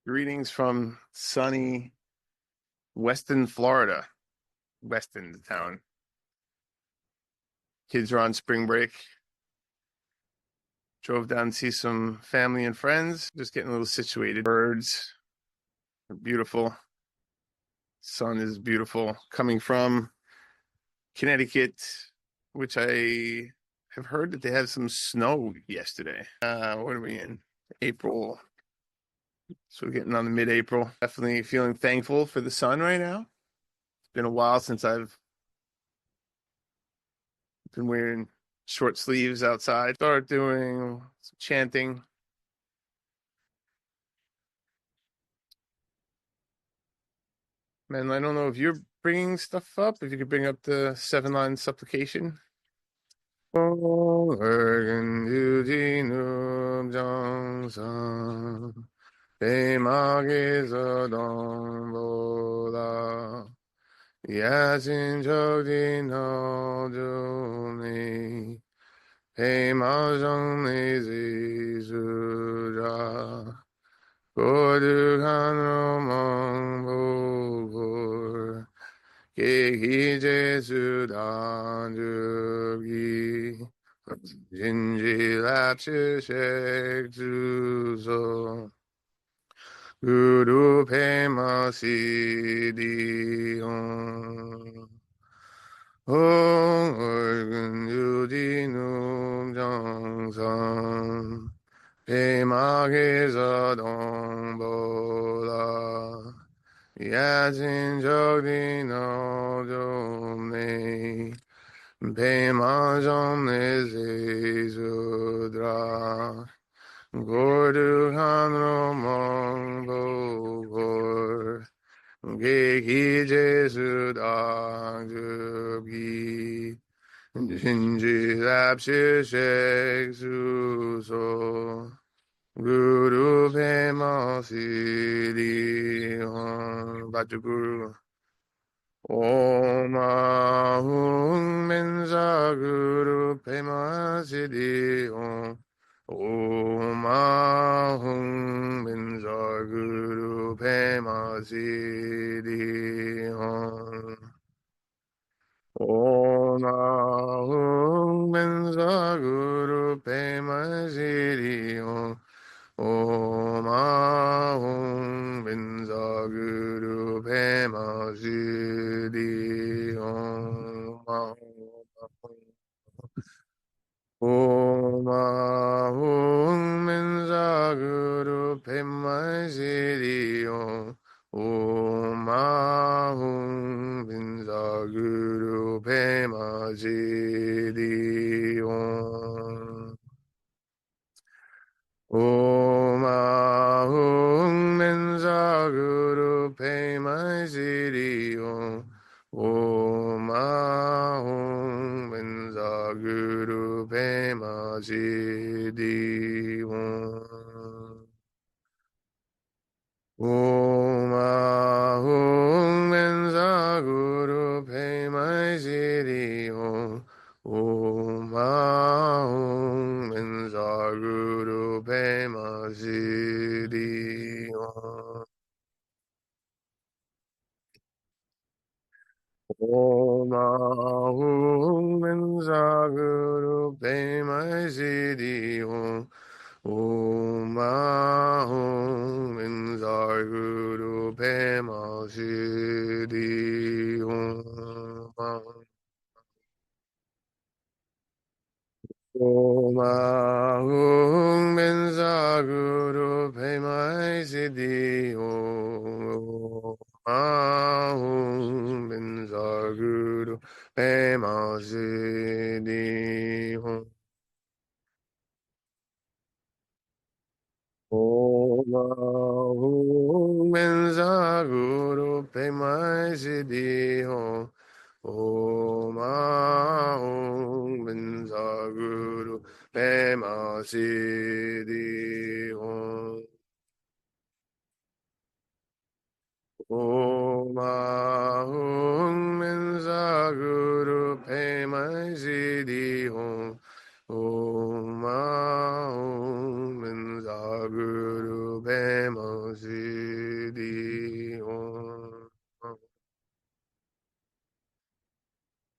Greetings from sunny Weston, Florida. Weston, the town. Kids are on spring break. Drove down to see some family and friends. Just getting a little situated. Birds are beautiful. Sun is beautiful. Coming from Connecticut, which I have heard that they had some snow yesterday. What are we in? April. So we're getting on the mid-April. Definitely feeling thankful for the sun right now. It's been a while since I've been wearing short sleeves outside. Start doing some chanting. Man, I don't know if you're bringing stuff up. If you could bring up the seven-line supplication. 진지랍시색주소 구루페마시디온 옹얼근 유디눔 정선 폐막에서 동보라 야진적디 너좀네 폐마정네 세수드라 고르한으로 멍보골 계기제수당주기 진지랍시색수소 구루페마시리온 바주구루 오마흥멘사 구루페마시리온 오마흥멘사 구루페마시리온 오마흥멘사 구루페마시리온 오마흥멘사 구루페마시리온 오마흥멘사 구루페마시리온 오마흥멘사 구루페마시리온 오마흥멘사 구루페마시리온 오마흥멘사 구루페마시리온 오마흥멘사 구루페마시리온 오마흥멘사 구루페마시리온 오마흥멘사 구루페마시리온 오마흥멘사 구루페마시리온 오마흥멘사 구루페마시리온 오마흥멘사 구루페마시리온 오마흥멘사 구루페마시리온 오마흥멘사 구루페마시리온 오마흥멘사 구루페마시리온 오마흥멘사 구루페마시리온 Om.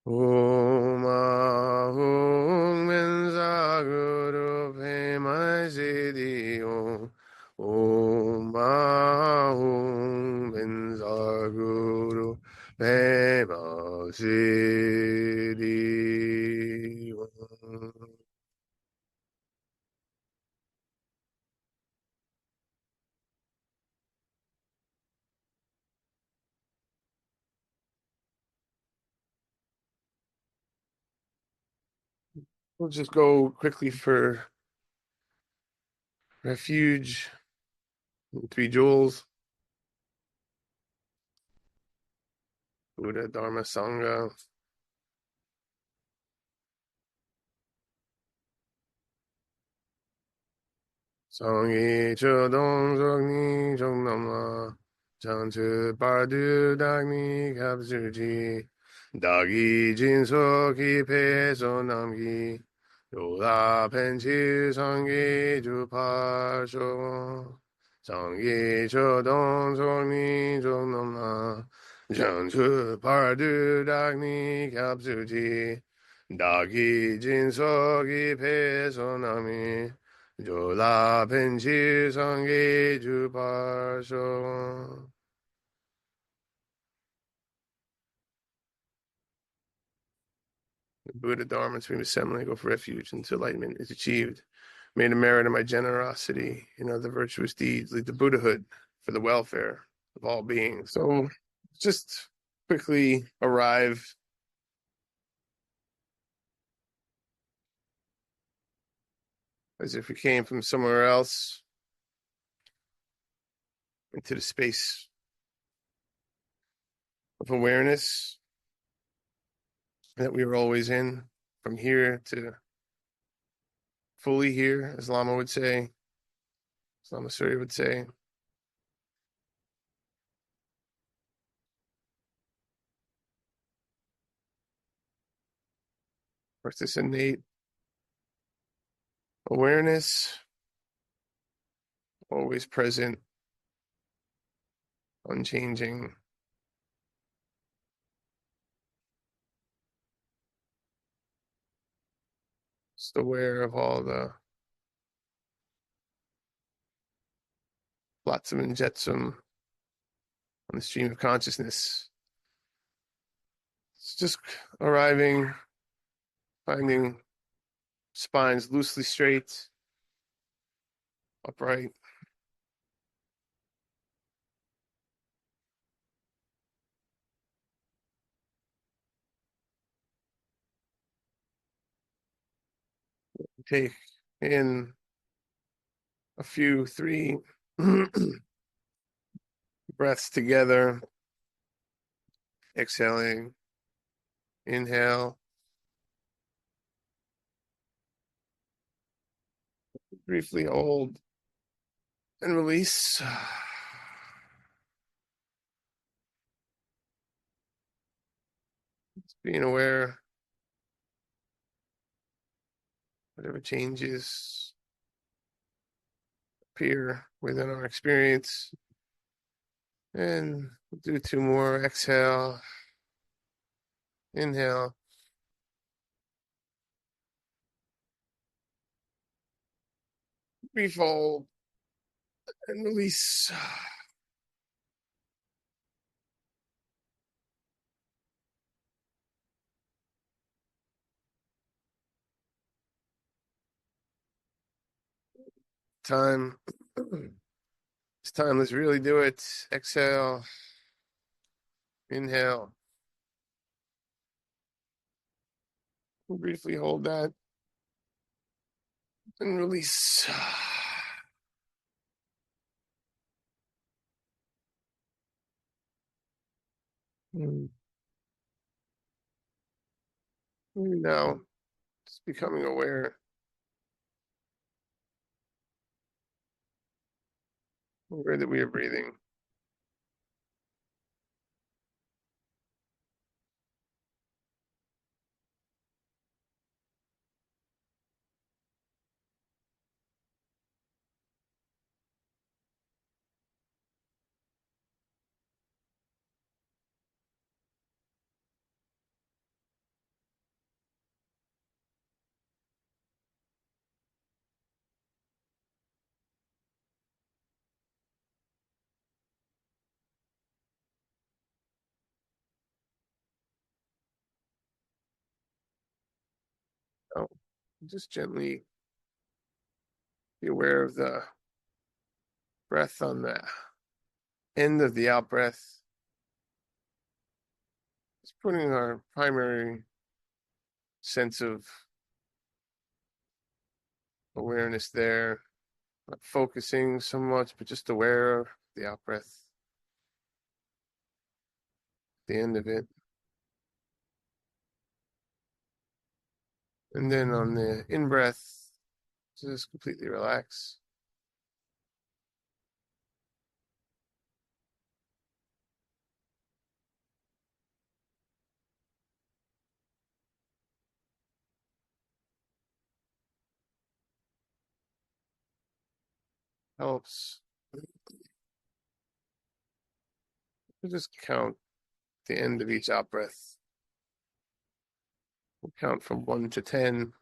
Om Ahum Mensaguru Pema Siddhi Om. Om Ahum Mensaguru Pema Siddhi Om. We'll just go quickly for refuge, 3 jewels, Buddha, Dharma, Sangha. 성이 저동적니 정남아 장츠 바드 당미 갑술지 닭이 진석이 배서 남기 요라 벤치 성기 주파쇼 성기 저동적니 정남아 장츠 바드 당미 갑술지 닭이 진석이 배서 남기 조라 벤치 성기 주파쇼. The Buddha Dharma and Supreme Assembly, go for refuge until enlightenment is achieved. May the merit of my generosity and other virtuous deeds lead to Buddhahood for the welfare of all beings. So just quickly arrive as if we came from somewhere else into the space of awareness that we were always in, from here to fully here, as Lama would say, as Lama Surya would say. Course, this innate awareness, always present, unchanging. Just aware of all the flotsam and jetsam on the stream of consciousness. It's just arriving, finding spines loosely straight, upright. Take in a few, 3 breaths together. Exhaling, inhale, briefly hold and release. Just being aware, whatever changes appear within our experience. And we'll do 2 more. Exhale, inhale, refold, and release. Time. It's time. Let's really do it. Exhale, inhale. We'll briefly hold that and release. Now, just becoming aware that we are breathing. Oh, just gently be aware of the breath on the end of the out breath. Just putting our primary sense of awareness there, not focusing so much, but just aware of the out breath, the end of it. And then on the in breath, just completely relax. Helps. Just count the end of each out breath. We'll count from 1 to 10.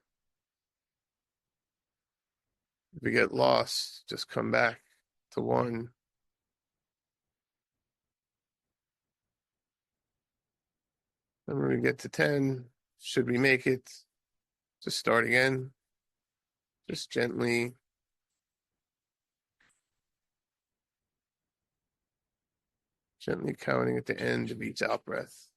If we get lost, just come back to 1. And when we get to 10, should we make it, just start again. Just gently counting at the end of each out breath.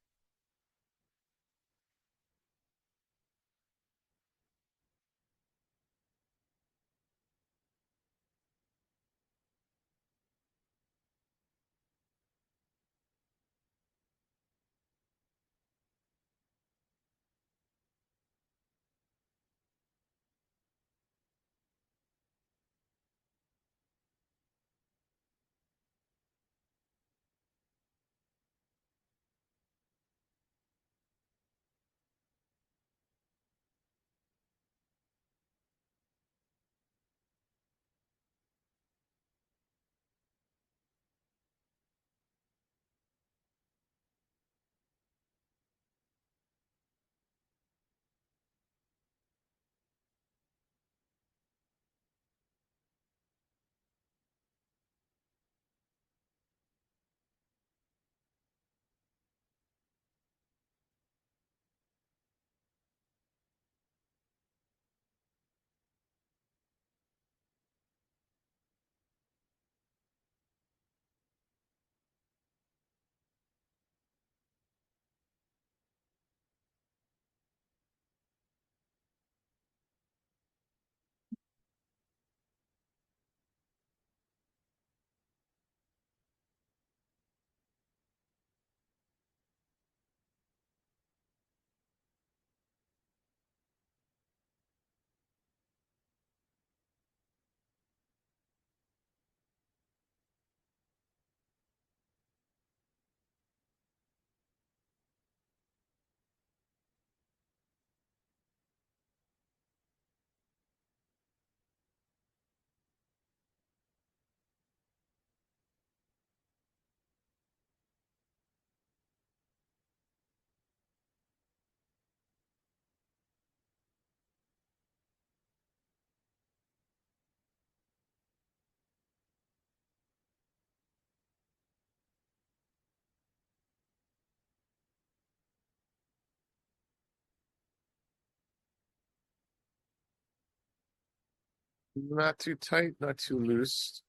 Not too tight, not too loose.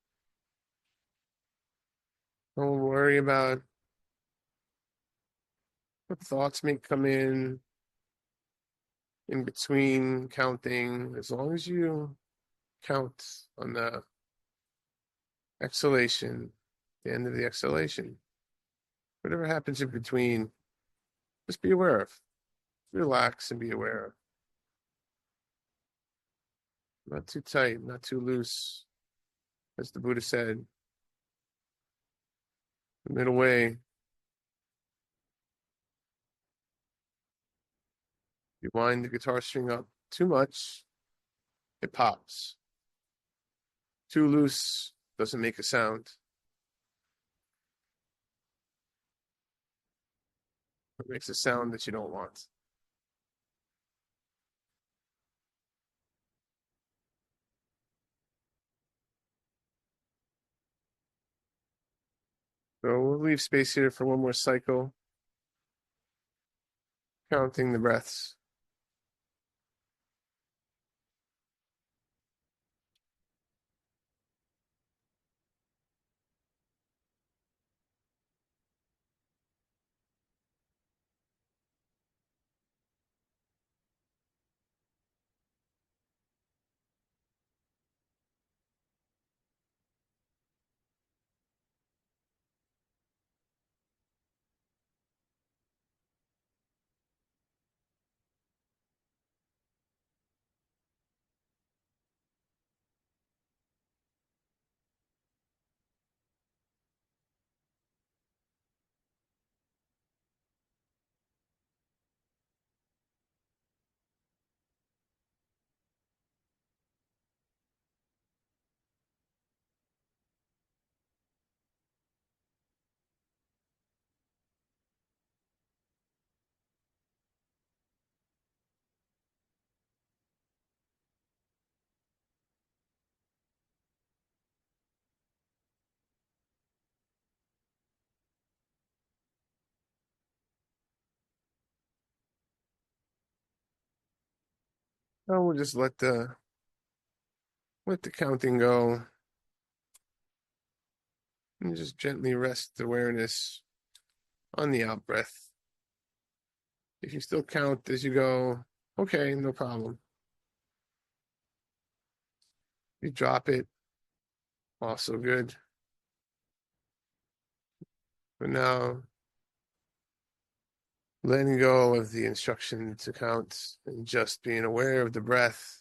Don't worry about what thoughts may come in between counting, as long as you count on the exhalation, the end of the exhalation. Whatever happens in between, just be aware of. Relax and be aware of. Not too tight, not too loose. As the Buddha said, the middle way. You wind the guitar string up too much, it pops. Too loose, doesn't make a sound. It makes a sound that you don't want. So we'll leave space here for one more cycle, counting the breaths. Oh, we'll just let the counting go and just gently rest awareness on the out breath. If you still count as you go, okay, no problem. You drop it, also good. But now, letting go of the instruction to count and just being aware of the breath.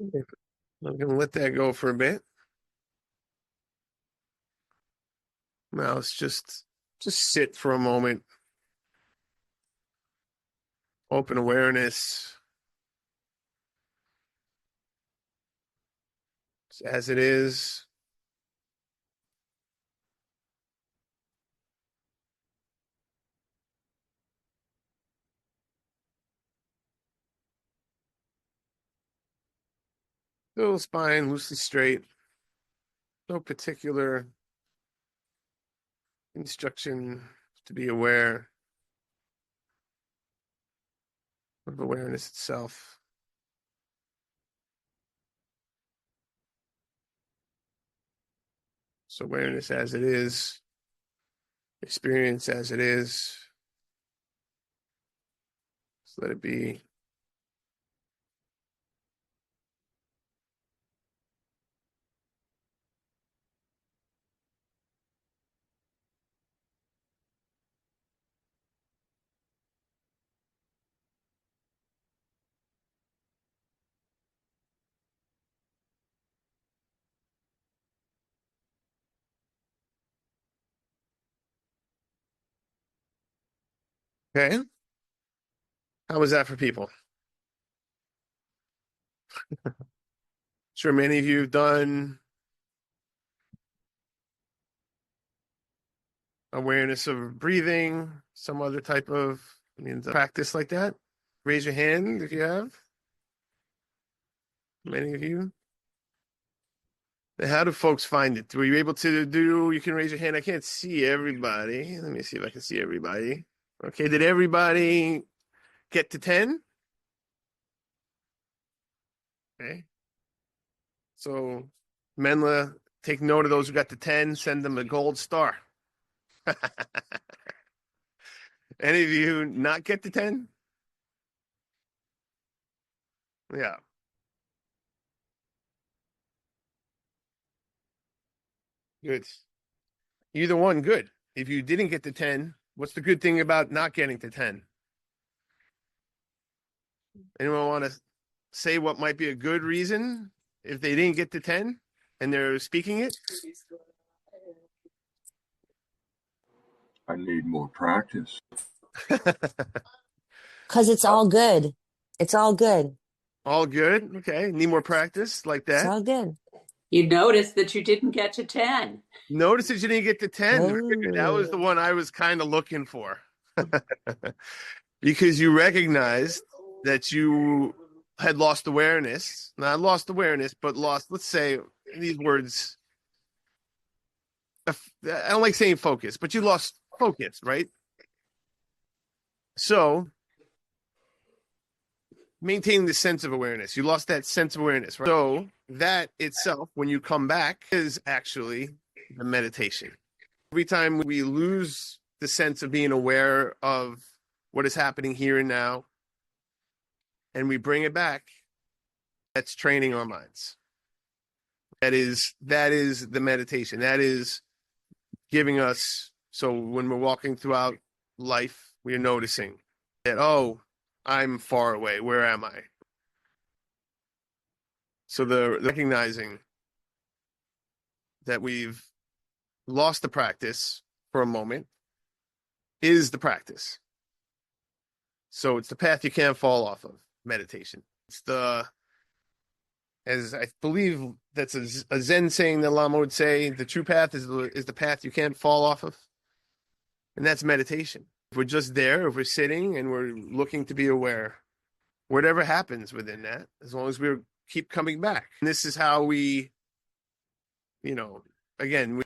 I'm going to let that go for a bit. Now let's just sit for a moment. Open awareness as it is. Little spine loosely straight. No particular instruction to be aware of awareness itself. So awareness as it is, experience as it is. Just let it be. Okay. How was that for people? Sure, many of you have done awareness of breathing, some other type of practice like that. Raise your hand if you have. Many of you. How do folks find it? Were you able to do? You can raise your hand. I can't see everybody. Let me see if I can see everybody. Okay, did everybody get to 10? Okay. So, Menla, take note of those who got to 10, send them a gold star. Any of you not get to 10? Yeah. Good. Either one, good. If you didn't get to 10, what's the good thing about not getting to 10? Anyone want to say what might be a good reason if they didn't get to 10 and they're speaking it? I need more practice. Because it's all good. It's all good. All good. Okay. Need more practice like It's that. all good. You noticed that you didn't get to 10. Notice that you didn't get to 10. That was Oh. the one I was kind of looking for. Because you recognized that you had lost awareness, not lost awareness, but lost, let's say these words, I don't like saying focus, but you lost focus, right? So maintaining the sense of awareness, you lost that sense of awareness, right? So that itself, when you come back, is actually the meditation. Every time we lose the sense of being aware of what is happening here and now, and we bring it back, that's training our minds. That is the meditation. That is giving us, so when we're walking throughout life, we are noticing that, oh, I'm far away. Where am I? So the recognizing that we've lost the practice for a moment is the practice. So it's the path you can't fall off of, meditation. It's as I believe that's a Zen saying that Lama would say, the true path is the path you can't fall off of. And that's meditation. If we're just there, if we're sitting and we're looking to be aware, whatever happens within that, as long as we keep coming back. And this is how we, again,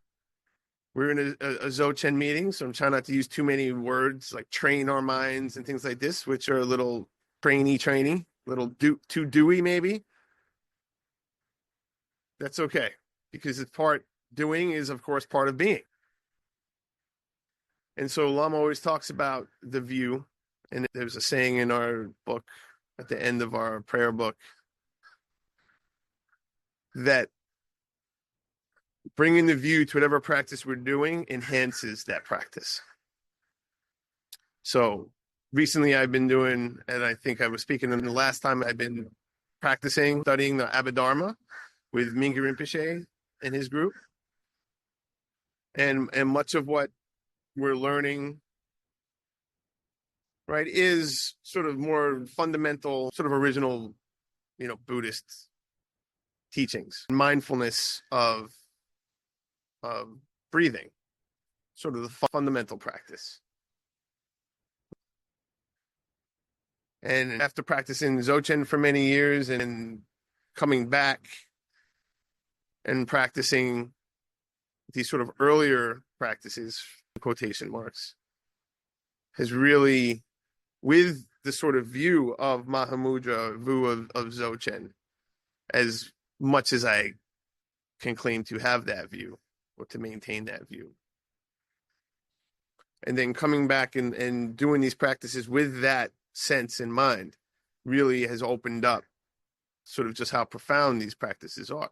we're in a Dzogchen meeting, so I'm trying not to use too many words like train our minds and things like this, which are a little trainy, a little too dewy maybe. That's okay, because doing is, of course, part of being. And so Lama always talks about the view, and there's a saying in our book, at the end of our prayer book, that bringing the view to whatever practice we're doing enhances that practice. So recently I've been doing, and I think I was speaking in the last time, I've been studying the Abhidharma with Mingyur Rinpoche and his group. And much of what we're learning, right, is sort of more fundamental, sort of original, Buddhist teachings. Mindfulness of breathing, sort of the fundamental practice. And after practicing Dzogchen for many years and coming back and practicing these sort of earlier practices, quotation marks, has really, with the sort of view of Mahamudra, view of Dzogchen, as much as I can claim to have that view or to maintain that view. And then coming back and doing these practices with that sense in mind really has opened up sort of just how profound these practices are.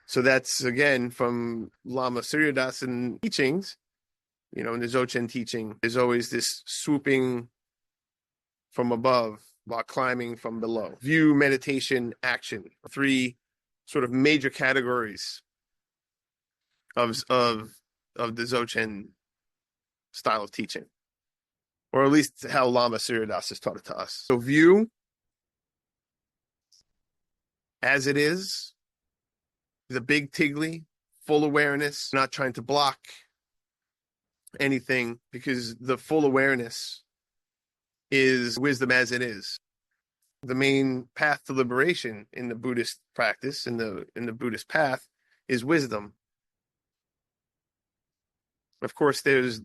So that's, again, from Lama Surya Dasan teachings, in the Dzogchen teaching, there's always this swooping from above while climbing from below. View, meditation, action, 3 sort of major categories of the Dzogchen style of teaching, or at least how Lama Surya Das has taught it to us. So view as it is, the big tigli, full awareness, not trying to block anything, because the full awareness is wisdom as it is. The main path to liberation in the Buddhist practice, in the Buddhist path, is wisdom. Of course, there's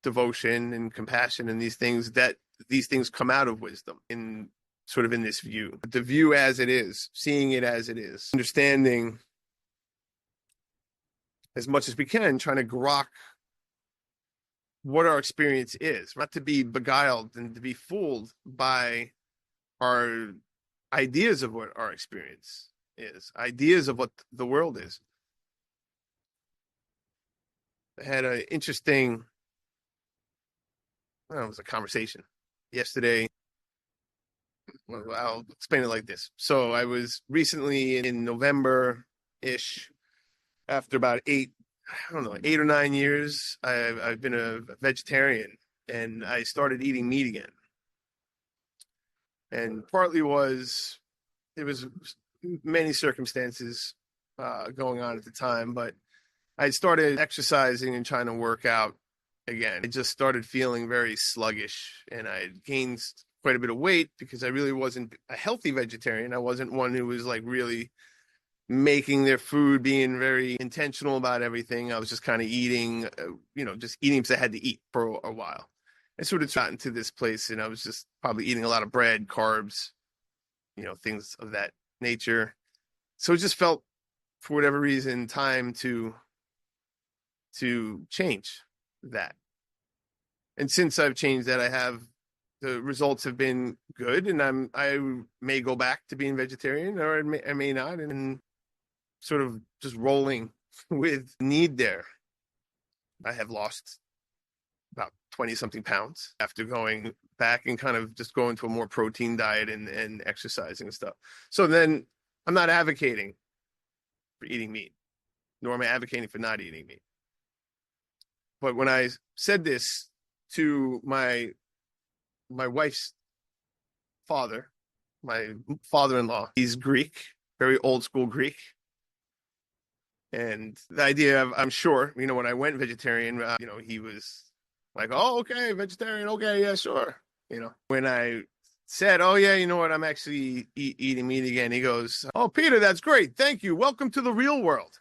devotion and compassion and these things come out of wisdom in this view. But the view as it is, seeing it as it is, understanding as much as we can, trying to grok what our experience is, not to be beguiled and to be fooled by our ideas of what our experience is, ideas of what the world is. I had an interesting, it was a conversation yesterday. Well, I'll explain it like this. So I was recently in November-ish, after about 8 or 9 years, I've been a vegetarian, and I started eating meat again. And partly there was many circumstances going on at the time, but I started exercising and trying to work out again. I just started feeling very sluggish, and I had gained quite a bit of weight because I really wasn't a healthy vegetarian. I wasn't one who was like really making their food, being very intentional about everything. I was just kind of eating, just eating because I had to eat for a while. I sort of got into this place and I was just probably eating a lot of bread, carbs, things of that nature. So it just felt, for whatever reason, time to change that. And since I've changed that, the results have been good, and I may go back to being vegetarian, or I may not, and sort of just rolling with need there. I have lost about 20 something pounds after going back and kind of just going to a more protein diet and exercising and stuff. So then I'm not advocating for eating meat, nor am I advocating for not eating meat. But when I said this to my wife's father, my father-in-law, he's Greek, very old school Greek. And the idea of, I'm sure, when I went vegetarian, he was like, oh, okay, vegetarian. Okay. Yeah, sure. When I said, oh yeah, you know what? I'm actually eating meat again. He goes, oh, Peter, that's great. Thank you. Welcome to the real world.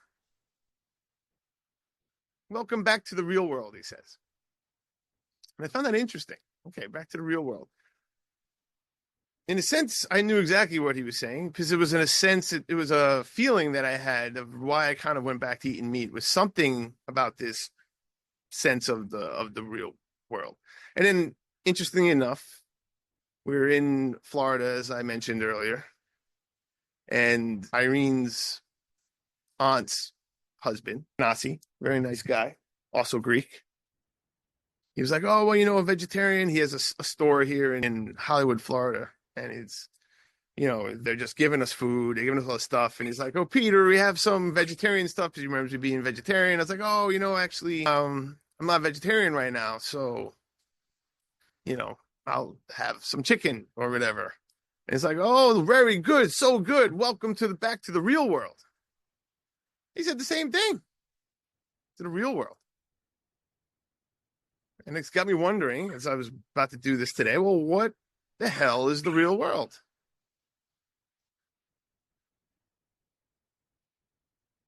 Welcome back to the real world, he says. And I found that interesting. Okay, back to the real world. In a sense, I knew exactly what he was saying because it was, in a sense, it was a feeling that I had of why I kind of went back to eating meat, was something about this sense of the real world. And then, interestingly enough, we were in Florida, as I mentioned earlier, and Irene's aunt's husband, Nasi, very nice guy, also Greek. He was like, oh, well, a vegetarian. He has a store here in Hollywood, Florida. And it's, they're just giving us food. They're giving us all this stuff. And he's like, oh, Peter, we have some vegetarian stuff because he remembers me being vegetarian. I was like, oh, actually, I'm not vegetarian right now. So, I'll have some chicken or whatever. And it's like, oh, very good. So good. Welcome back to the real world. He said the same thing, to the real world. And it's got me wondering, as I was about to do this today, well, what the hell is the real world?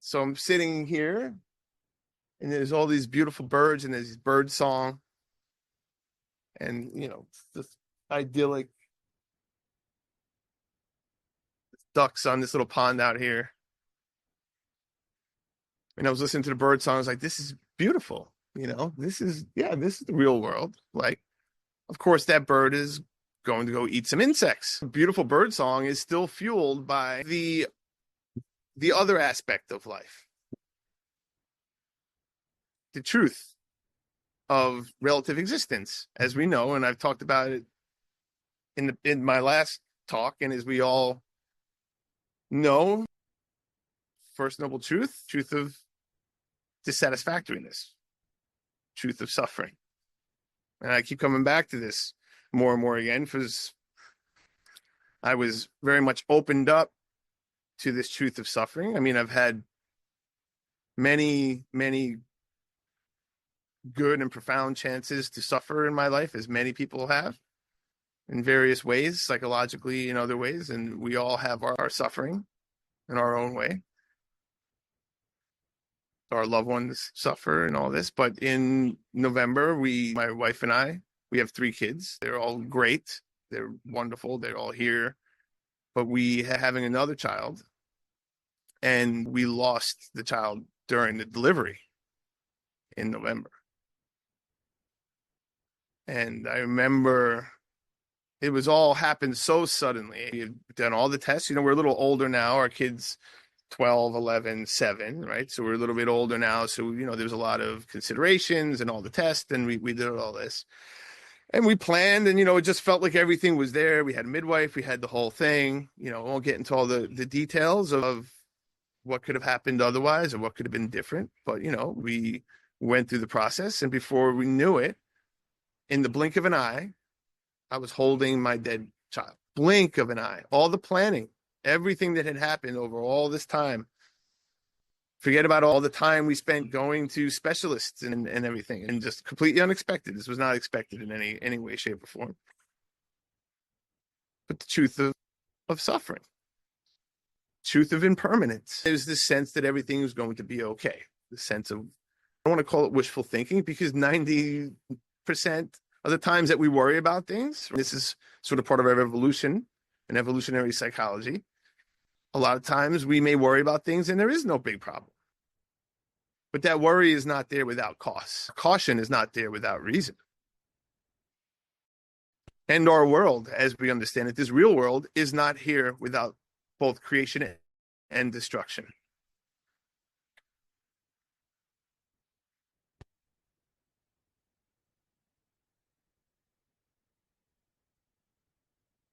So I'm sitting here, and there's all these beautiful birds, and there's this bird song, and this idyllic ducks on this little pond out here. And I was listening to the bird song. I was like, this is beautiful. This is the real world. Like, of course, that bird is going to go eat some insects. Beautiful bird song is still fueled by the other aspect of life, the truth of relative existence, as we know, and I've talked about it in my last talk, and as we all know, first noble truth of dissatisfactoriness, truth of suffering. And I keep coming back to this more and more again because I was very much opened up to this truth of suffering. I mean, I've had many, many good and profound chances to suffer in my life, as many people have, in various ways, psychologically, in other ways, and we all have our suffering in our own way. Our loved ones suffer and all this. But in November, my wife and I, we have 3 kids. They're all great. They're wonderful. They're all here. But we are having another child, and we lost the child during the delivery in November. And I remember it was all happened so suddenly. We had done all the tests. We're a little older now. Our kids 12, 11, 7, right? So we're a little bit older now. So, there's a lot of considerations and all the tests, and we did all this. And we planned, and, it just felt like everything was there. We had a midwife. We had the whole thing. I won't get into all the details of what could have happened otherwise or what could have been different. But, we went through the process, and before we knew it, in the blink of an eye, I was holding my dead child. Blink of an eye. All the planning, everything that had happened over all this time. Forget about all the time we spent going to specialists and everything, and just completely unexpected. This was not expected in any way, shape, or form. but the truth of suffering, truth of impermanence. There's this sense that everything is going to be okay. The sense of, I don't want to call it wishful thinking, because 90% of the times that we worry about things, this is sort of part of our evolution and evolutionary psychology. A lot of times we may worry about things and there is no big problem. But that worry is not there without cause. Caution is not there without reason. And our world, as we understand it, this real world, is not here without both creation and destruction.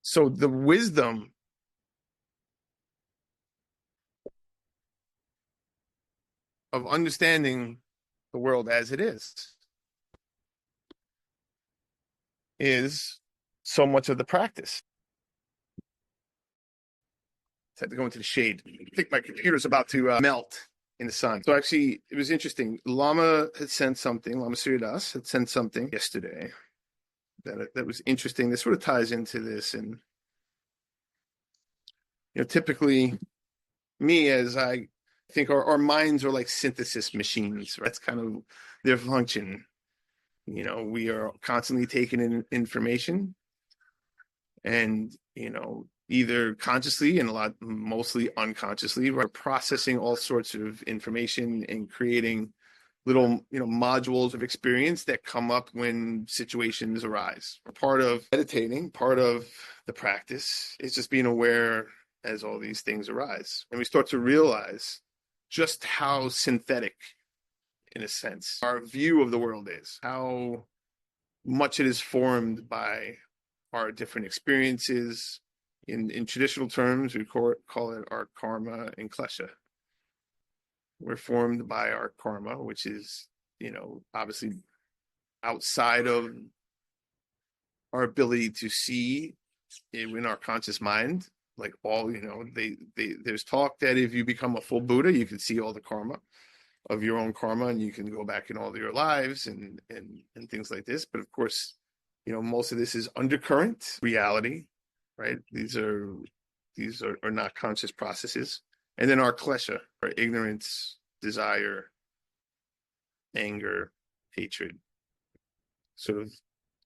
So the wisdom of understanding the world as it is so much of the practice. I had to go into the shade. I think my computer's about to melt in the sun. So actually, it was interesting. Lama Surya Das had sent something yesterday that was interesting. This sort of ties into this. And, typically me, as I think our minds are like synthesis machines, right? That's kind of their function. We are constantly taking in information and, either consciously and mostly unconsciously, we're processing all sorts of information and creating little, modules of experience that come up when situations arise. Part of meditating, part of the practice is just being aware as all these things arise. And we start to realize just how synthetic, in a sense, our view of the world is, how much it is formed by our different experiences. In traditional terms, we call it our karma and klesha. We're formed by our karma, which is, obviously outside of our ability to see in our conscious mind. Like there's talk that if you become a full Buddha, you can see all the karma of your own karma, and you can go back in all of your lives and things like this. But of course, most of this is undercurrent reality, right? These are not conscious processes. And then our klesha, our ignorance, desire, anger, hatred. Sort of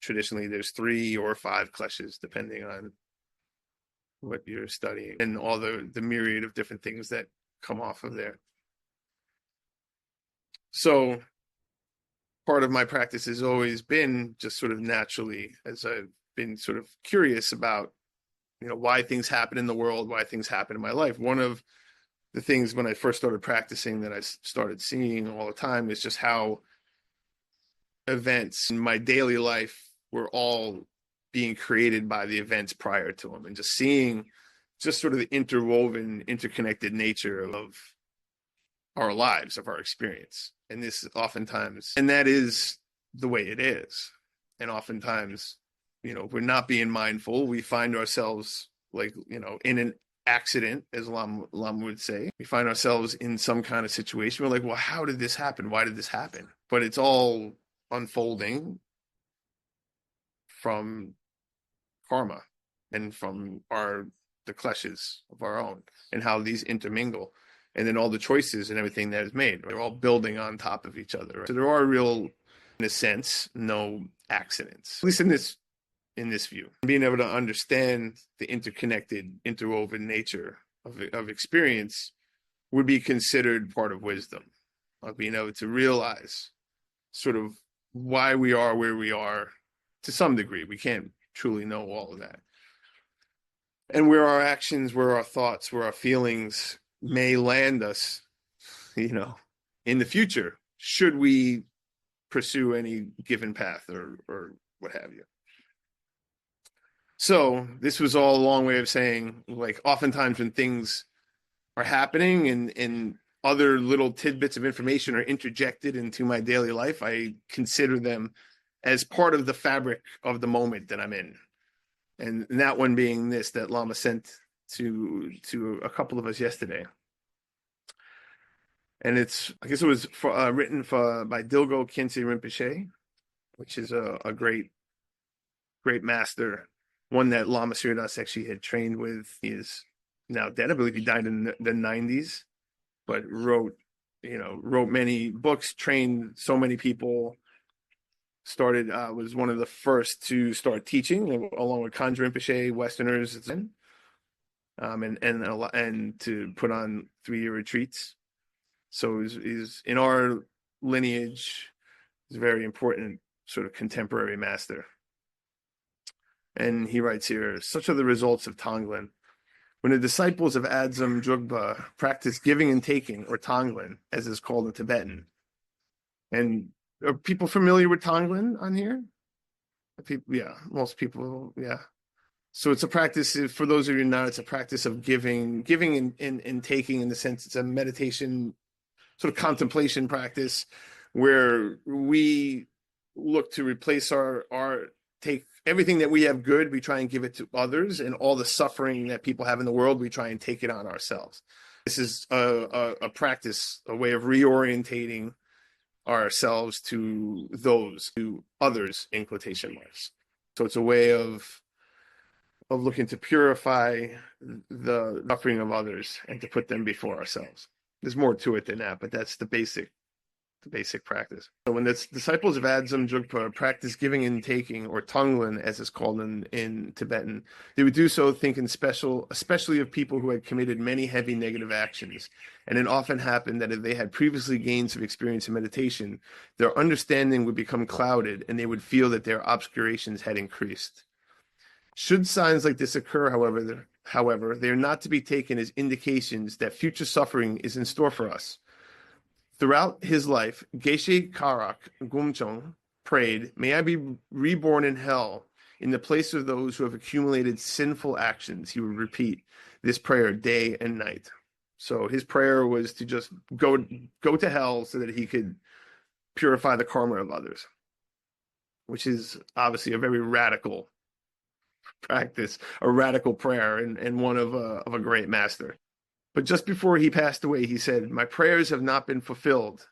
traditionally, there's 3 or 5 kleshas, depending on what you're studying, and all the myriad of different things that come off of there. So part of my practice has always been just sort of naturally, as I've been sort of curious about, why things happen in the world, why things happen in my life. One of the things when I first started practicing that I started seeing all the time is just how events in my daily life were all being created by the events prior to them, and just seeing just sort of the interwoven, interconnected nature of our lives, of our experience. And this oftentimes, and that is the way it is. And oftentimes, if we're not being mindful, we find ourselves like, in an accident, as Lama would say. We find ourselves in some kind of situation. We're like, well, how did this happen? Why did this happen? But it's all unfolding from karma and from the kleshas of our own, and how these intermingle. And then all the choices and everything that is made, they're all building on top of each other. Right? So there are real, in a sense, no accidents, at least in this view. Being able to understand the interconnected, interwoven nature of experience would be considered part of wisdom, of being able to realize sort of why we are where we are to some degree. We can't truly know all of that. And where our actions, where our thoughts, where our feelings may land us, in the future, should we pursue any given path or what have you. So this was all a long way of saying, like, oftentimes when things are happening and other little tidbits of information are interjected into my daily life, I consider them as part of the fabric of the moment that I'm in. And that one being this, that Lama sent to a couple of us yesterday. And I guess it was written by Dilgo Khyentse Rinpoche, which is a great master one that Lama Surdas actually had trained with. He is now dead. I believe he died in the 90s, but wrote many books, trained so many people, started, was one of the first to start teaching along with Kanjur Rinpoche, Westerners, and to put on 3-year retreats. So he's in our lineage, he's a very important sort of contemporary master. And he writes here, such are the results of Tonglen. When the disciples of Adzam Drugpa practice giving and taking, or Tonglen, as is called in Tibetan. And are people familiar with Tonglen on here? People, yeah, most people, yeah. So it's a practice, for those of you not, it's a practice of giving and taking, in the sense it's a meditation, sort of contemplation practice, where we look to replace take everything that we have good, we try and give it to others, and all the suffering that people have in the world, we try and take it on ourselves. This is a practice, a way of reorientating ourselves to others, in quotation marks. So it's a way of looking to purify the suffering of others and to put them before ourselves. There's more to it than that, but that's the basic practice. So when the disciples of Adzam Drugpa practice giving and taking, or Tonglen as it's called in Tibetan, they would do so thinking especially of people who had committed many heavy negative actions. And it often happened that if they had previously gained some experience in meditation, their understanding would become clouded and they would feel that their obscurations had increased. Should signs like this occur, however, they are not to be taken as indications that future suffering is in store for us. Throughout his life, Geshe Karak Gumchong prayed, "May I be reborn in hell in the place of those who have accumulated sinful actions." He would repeat this prayer day and night. So his prayer was to just go to hell so that he could purify the karma of others, which is obviously a very radical practice, a radical prayer, and one of a great master. But just before he passed away, he said, "My prayers have not been fulfilled,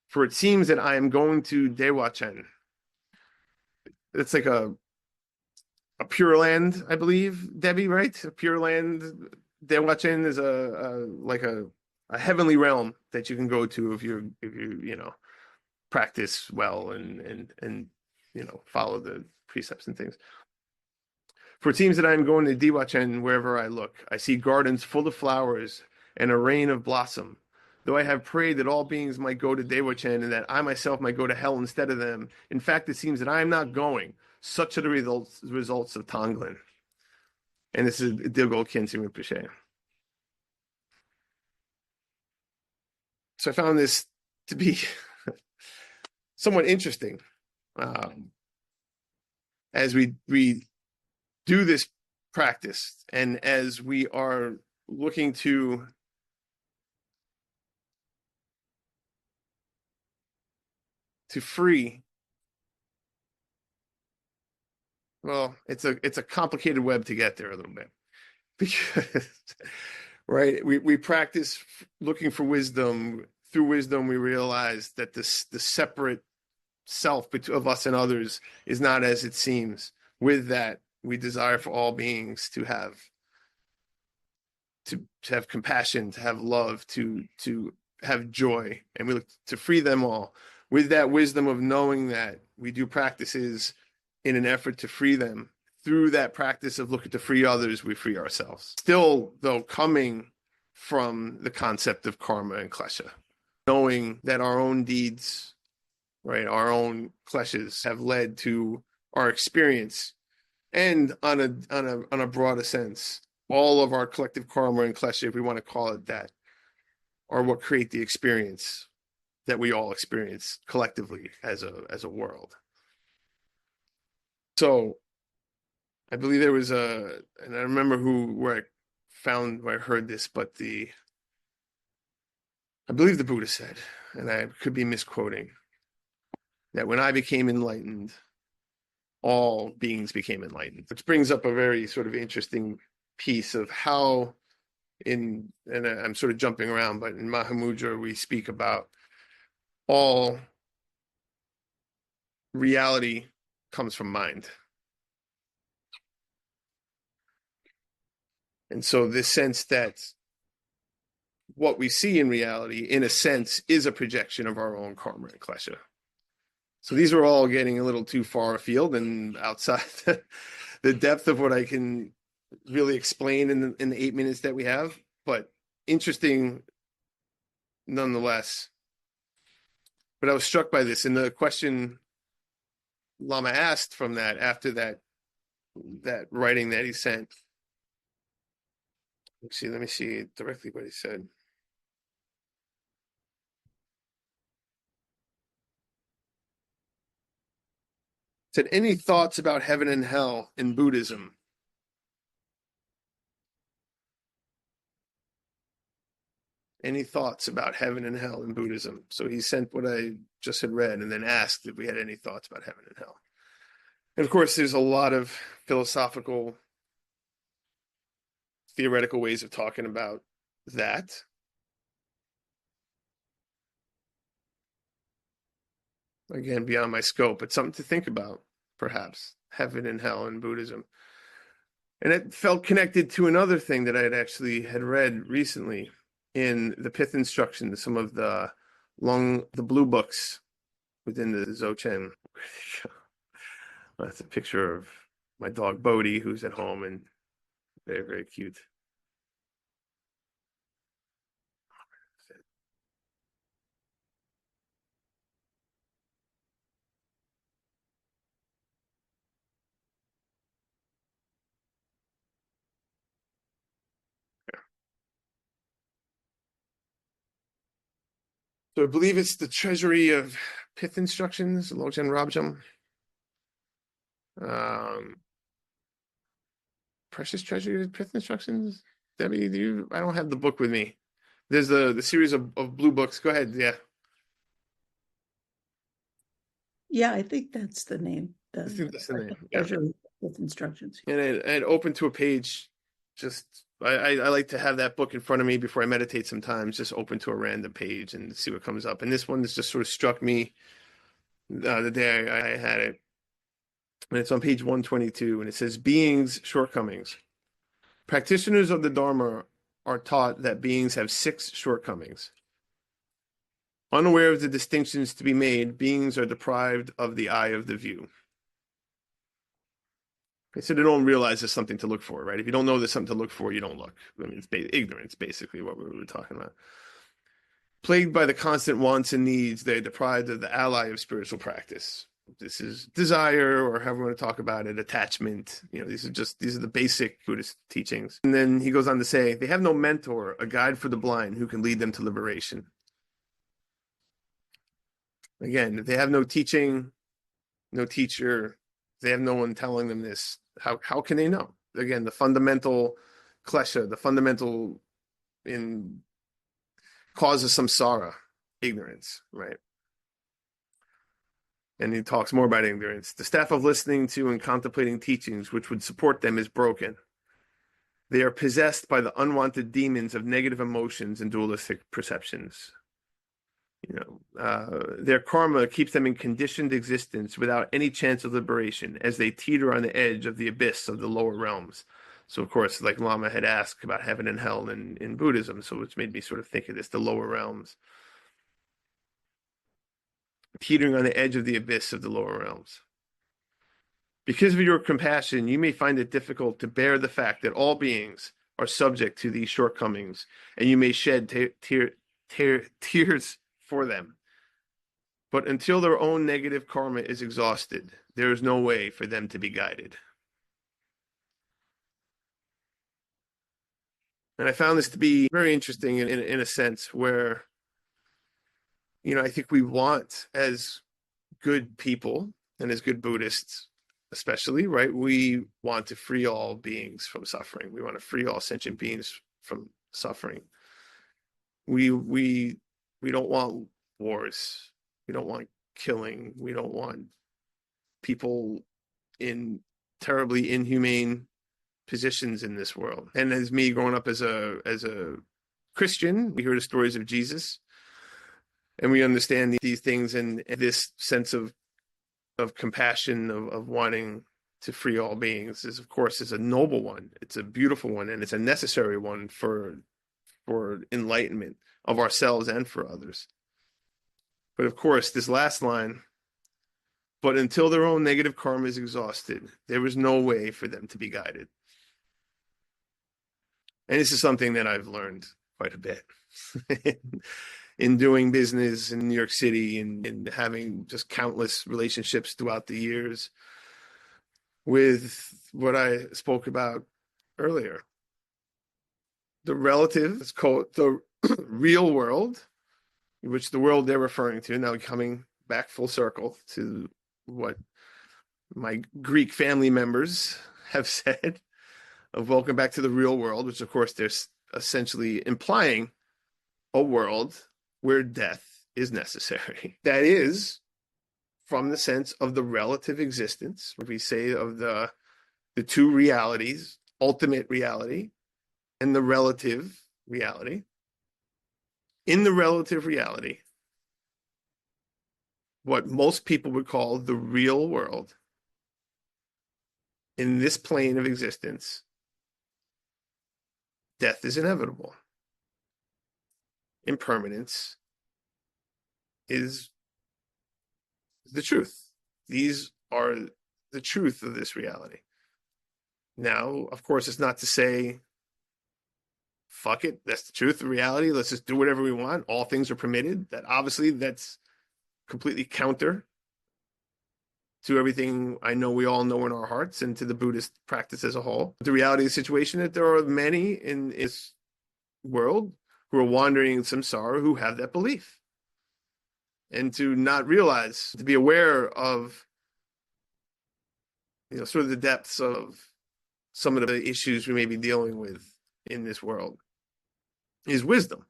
for it seems that I am going to Dewachen." It's like a Pure Land, I believe, Debbie, right? A Pure Land. Dewachen is a heavenly realm that you can go to if you practice well and follow the precepts and things. "For it seems that I am going to Dewachen wherever I look. I see gardens full of flowers and a rain of blossom. Though I have prayed that all beings might go to Dewachen and that I myself might go to hell instead of them, in fact, it seems that I am not going. Such are the results of Tonglen." And this is Dilgol Khyentse Rinpoche. So I found this to be somewhat interesting as we do this practice, and as we are looking to free. Well, it's a complicated web to get there a little bit, because right, we practice looking for wisdom. Through wisdom, we realize that the separate self of us and others is not as it seems. With that, we desire for all beings to have compassion, to have love, to have joy, and we look to free them all. With that wisdom of knowing that we do practices in an effort to free them, through that practice of looking to free others, we free ourselves. Still, though, coming from the concept of karma and klesha, knowing that our own deeds, right, our own kleshas have led to our experience. And on a broader sense, all of our collective karma and klesha, if we want to call it that, are what create the experience that we all experience collectively as a world. So I believe there was and I remember where I heard this, but I believe the Buddha said, and I could be misquoting, that when I became enlightened, all beings became enlightened, which brings up a very sort of interesting piece of how and I'm sort of jumping around, but in Mahamudra, we speak about all reality comes from mind. And so this sense that what we see in reality, in a sense, is a projection of our own karma and klesha. So these are all getting a little too far afield and outside the depth of what I can really explain in the 8 minutes that we have, but interesting nonetheless. But I was struck by this, and the question Lama asked from that after that writing that he sent. Let me see directly what he said. Said, any thoughts about heaven and hell in Buddhism? Any thoughts about heaven and hell in Buddhism? So he sent what I just had read and then asked if we had any thoughts about heaven and hell. And of course, there's a lot of philosophical, theoretical ways of talking about that. Again, beyond my scope, but something to think about, perhaps, heaven and hell in Buddhism. And it felt connected to another thing that I had read recently in the Pith Instructions, some of the blue books within the Dzogchen. That's a picture of my dog Bodhi, who's at home and very, very cute. So I believe it's the Treasury of Pith Instructions, Logchen Rabjam. Precious Treasury of Pith Instructions. Debbie, I don't have the book with me. There's the series of blue books. Go ahead. Yeah. Yeah, I think that's the name. I think that's the name. Yeah. Treasury with instructions. And it opened to a page. Just I like to have that book in front of me before I meditate sometimes, just open to a random page and see what comes up. And this one has just sort of struck me the day I had it. And it's on page 122, and it says, beings' shortcomings. Practitioners of the Dharma are taught that beings have 6 shortcomings. Unaware of the distinctions to be made, beings are deprived of the eye of the view. So they don't realize there's something to look for, right? If you don't know there's something to look for, you don't look. I mean, it's ignorance, basically, what we were talking about. Plagued by the constant wants and needs, they're deprived of the ally of spiritual practice. This is desire, or however you want to talk about it, attachment. These are the basic Buddhist teachings. And then he goes on to say, they have no mentor, a guide for the blind who can lead them to liberation. Again, if they have no teaching, no teacher, they have no one telling them this, how can they know? Again, the fundamental klesha, the fundamental in causes samsara, ignorance, right? And he talks more about ignorance. The staff of listening to and contemplating teachings which would support them is broken. They are possessed by the unwanted demons of negative emotions and dualistic perceptions. Their karma keeps them in conditioned existence without any chance of liberation as they teeter on the edge of the abyss of the lower realms. So, of course, like Lama had asked about heaven and hell in Buddhism, so which made me sort of think of this, the lower realms. Teetering on the edge of the abyss of the lower realms. Because of your compassion, you may find it difficult to bear the fact that all beings are subject to these shortcomings, and you may shed tears for them. But until their own negative karma is exhausted, there is no way for them to be guided. And I found this to be very interesting in a sense where, I think we want, as good people and as good Buddhists especially, right, we want to free all beings from suffering. We want to free all sentient beings from suffering. We don't want wars. We don't want killing. We don't want people in terribly inhumane positions in this world. And as me growing up as a Christian, we hear the stories of Jesus, and we understand these things and this sense of compassion, of wanting to free all beings is, of course, is a noble one. It's a beautiful one, and it's a necessary one for enlightenment of ourselves and for others. But of course, this last line, but until their own negative karma is exhausted, there is no way for them to be guided. And this is something that I've learned quite a bit in doing business in New York City and having just countless relationships throughout the years with what I spoke about earlier. The relative, it's called the real world, which the world they're referring to, now coming back full circle to what my Greek family members have said of welcome back to the real world, which of course they're essentially implying a world where death is necessary. That is from the sense of the relative existence, where we say of the two realities, ultimate reality and the relative reality. In the relative reality, what most people would call the real world, in this plane of existence, death is inevitable. Impermanence is the truth. These are the truth of this reality. Now, of course, it's not to say, fuck it, that's the truth of reality. Let's just do whatever we want. All things are permitted. That obviously that's completely counter to everything I know we all know in our hearts and to the Buddhist practice as a whole. The reality of the situation is that there are many in this world who are wandering in samsara who have that belief. And to not realize, to be aware of, sort of the depths of some of the issues we may be dealing with in this world is wisdom.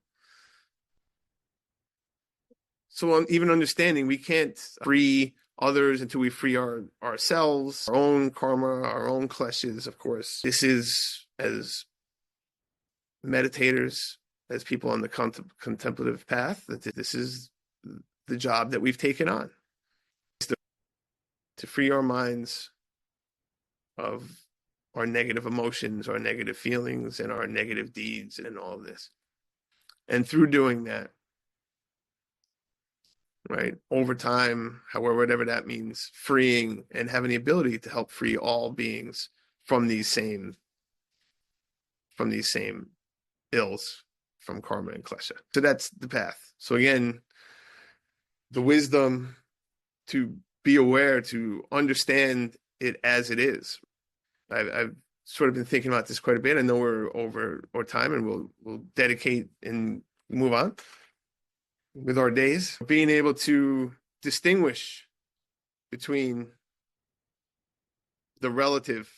So even understanding we can't free others until we free ourselves, our own karma, our own kleshas, of course. This is, as meditators, as people on the contemplative path, that this is the job that we've taken on, to free our minds of our negative emotions, our negative feelings, and our negative deeds and all of this. And through doing that, right, over time, however, whatever that means, freeing and having the ability to help free all beings from these same ills, from karma and klesha. So that's the path. So again, the wisdom to be aware, to understand it as it is. I've sort of been thinking about this quite a bit. I know we're over our time, and we'll dedicate and move on with our days. Being able to distinguish between the relative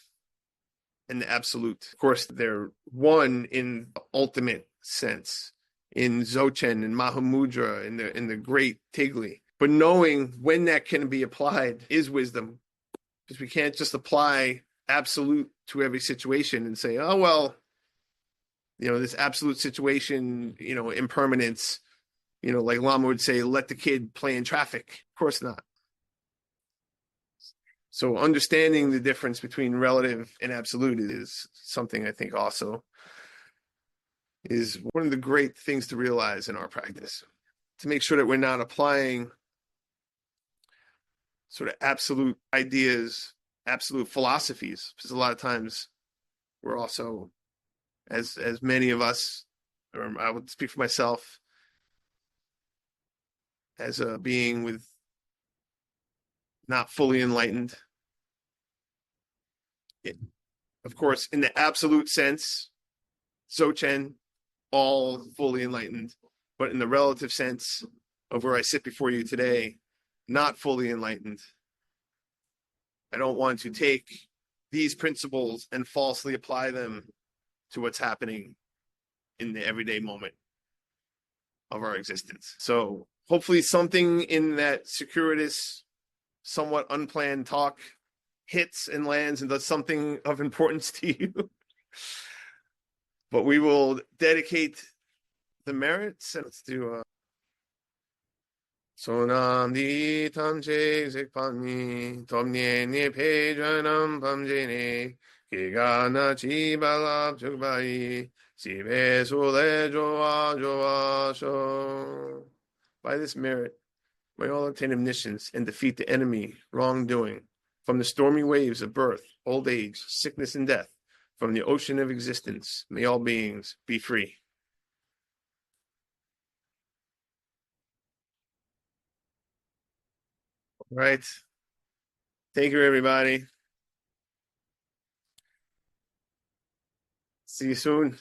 and the absolute. Of course, they're one in the ultimate sense, in Dzogchen and Mahamudra, in the great Tigli. But knowing when that can be applied is wisdom, because we can't just apply absolute to every situation and say, oh, well, this absolute situation, impermanence, like Lama would say, let the kid play in traffic. Of course not. So understanding the difference between relative and absolute is something I think also is one of the great things to realize in our practice, to make sure that we're not applying sort of absolute ideas, absolute philosophies, because a lot of times we're also, as many of us, or I would speak for myself, as a being with not fully enlightened. Of course, in the absolute sense, Dzogchen, all fully enlightened, but in the relative sense of where I sit before you today, not fully enlightened. I don't want to take these principles and falsely apply them to what's happening in the everyday moment of our existence. So hopefully something in that circuitous, somewhat unplanned talk hits and lands and does something of importance to you. But we will dedicate the merits, and let's do 소남디 탐책색판니 덥니니 페전함 밤제네 기가나 지발랍 즉바이 지배소레 좋아 좋아쇼. By this merit, may all obtain omniscience and defeat the enemy wrongdoing. From the stormy waves of birth, old age, sickness, and death, from the ocean of existence, may all beings be free. All right. Thank you, everybody. See you soon.